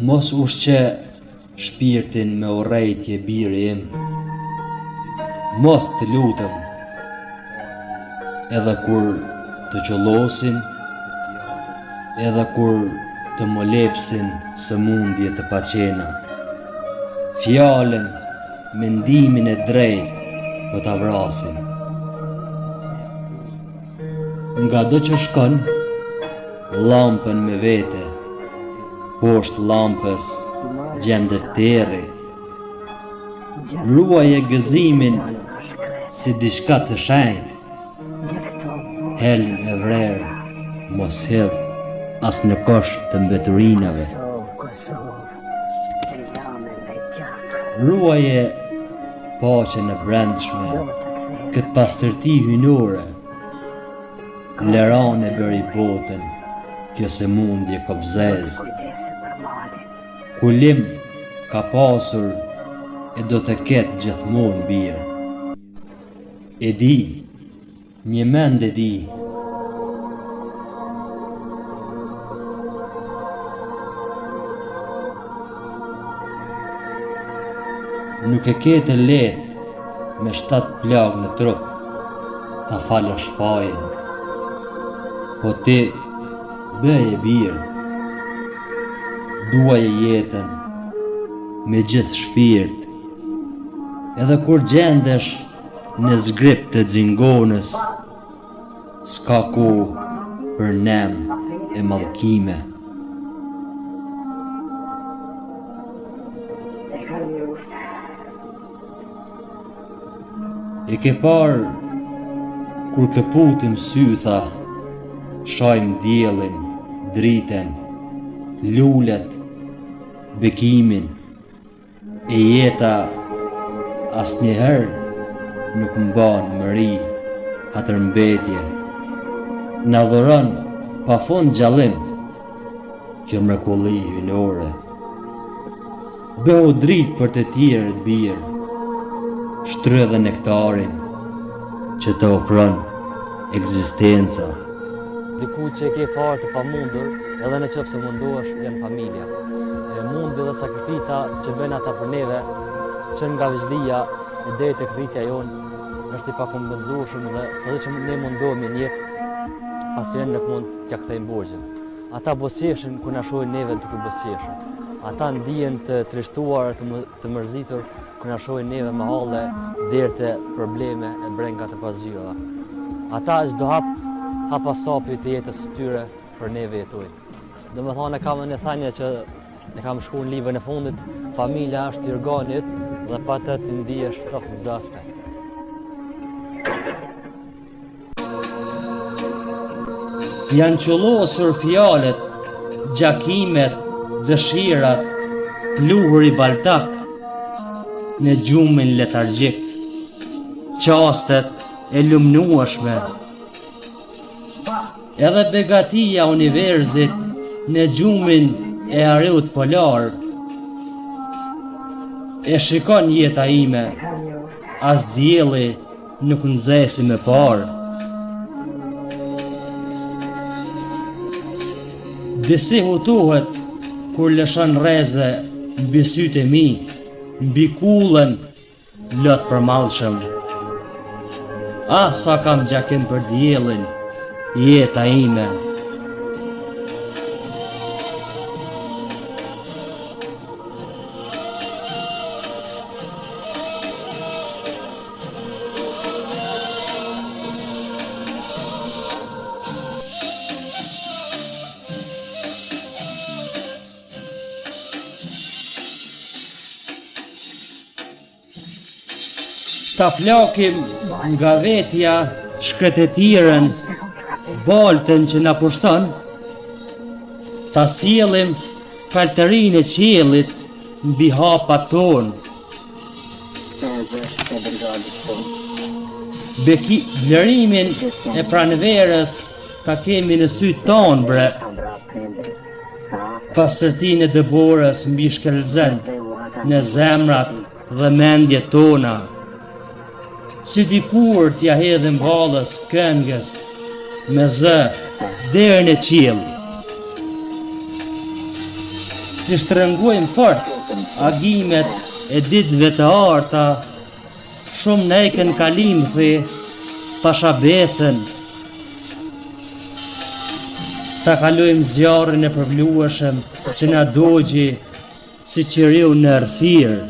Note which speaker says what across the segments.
Speaker 1: Mos ushqe shpirtin me urrejtje biri im. Mos të lutem, edhe kur të qollosin, edhe kur të më lepsin sëmundje të paqena. Fjallën, mendimin e drejt do ta vrasin. Nga do që shkon, lampën me vete, poshtë lampës gjendet terri. Ruaje gëzimin si diçka të shenjtë. Helën e vrerë, mos hedh as në kosh të mbeturinave. Ruaje paqen e brendshme, këtë pastërti hynore. Leran e bëri botën, kjo sëmundje kobzez. Kulim ka pasur e do të ketë gjithmonë birë. E di, një mend e di. Nuk e ketë letë me 7 plagë në trup ta falësh fajin. Po ti bëje birë, duaje jetën me gjithë shpirt, edhe kur gjendesh në zgrip të xingonës, s'ka kohë për nem e mallkime. E ke parë kur këputim sytha, shajmë diellin, dritën, lulet, bekimin, e jeta asnjëherë nuk mban mëri, hatërmbetje. Na dhuron pafund gjallim kjo mrekulli hynore. Bëhu dritë për të tjerët birë, shtrë dhe nektarin që të ofron ekzistenca.
Speaker 2: Diku që e ke farë të pamundur, edhe në qoftë se mundohesh, janë familja. Mundi dhe sakrifica që bën ata për neve, që nga vëzhlia e deri tek rritja jonë, është i pakompenzueshëm dhe sado që ne mundohemi në jetë, asnjëherë nuk mund t'ja kthejmë borxhin. Ata bosqeshin kur na shohin neve duke bosqeshur. Ata ndihen të trishtuar, të mërzitur kur na shohin neve me halle, derte, probleme e brenga të pasgjyra. Ata çdo hapa sapi të jetës së tyre për neve jetojnë. Domethënë kam një thënie që ne kam shkruar në librin e fundit, familja është organi yt dhe pa të ndihesh ftoftë në çdo aspekt.
Speaker 1: Janë qollosur fjalët, gjakimet, dëshirat, pluhuri baltak në gjumin letargjik, qastet e lumnueshme. Edhe begatia universit në gjumin e ariut polar. E shikon jeta ime, as dielli nuk nxesi me parë. Disi hutohet kur lëshon rreze mbi sytë e mi, mbi kullën lot përmallshëm. Ah, sa kam gjakim për diellin, jeta ime. Ta flakim nga vetja shkretetiren, baltën që na pushton, ta sjellim kaltërinë e qiellit mbi hapat tonë. Vlerimin e pranverës ta kemi në sytë tonë, bre. Pastërtinë e dëborës mbi shkelzen në zemrat dhe mendjet tona. Si dikur t'ja hedhim ballës këngës me zë deri në qiell. Të shtrëngojmë fort agimet e ditëve të arta, shumë ne kënë kalim, the, pasha besën. Ta kalojmë zjarën e përvlueshëm që na dogji si qiriu në errësirë.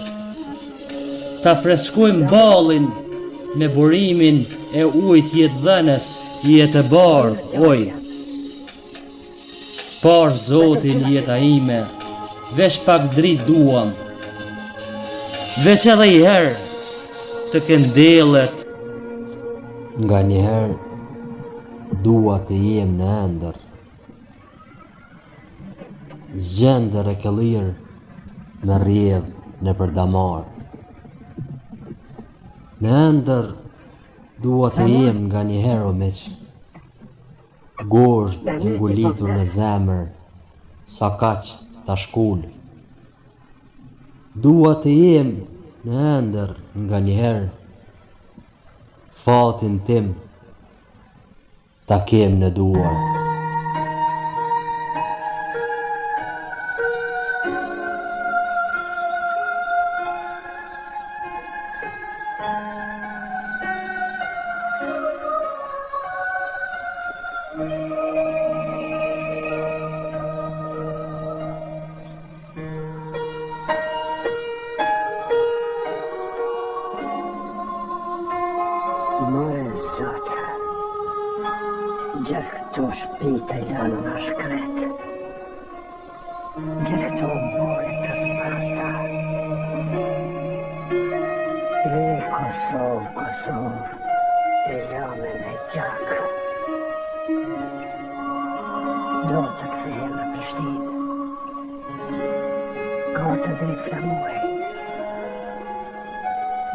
Speaker 1: Ta freskojmë ballin me burimin e ujit jetë dhenes, jetë e bardh, oj. Pash Zotin jeta ime, veç pak dritë duam. Veç edhe i herë të këndelet.
Speaker 3: Nga njëherë dua të jem në ender, zgjender e këllir me rjedh në përdamar. Në ender dua të jem nga njëherë o meq, gosht e ngulitur në zemër, sa kaq ta shkull. Dua të jem në ender nga njëherë, fatin tim ta kem në duar.
Speaker 4: More Zot, gjithë këto shtëpi të lënë në shkret, gjithë këto more të spasta. E Kosovë, Kosovë, e lëme me gjak. Do të kthehem në Prishtinë, ka të drejtë flamuaj.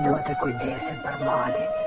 Speaker 4: Do të kujdesem për malin.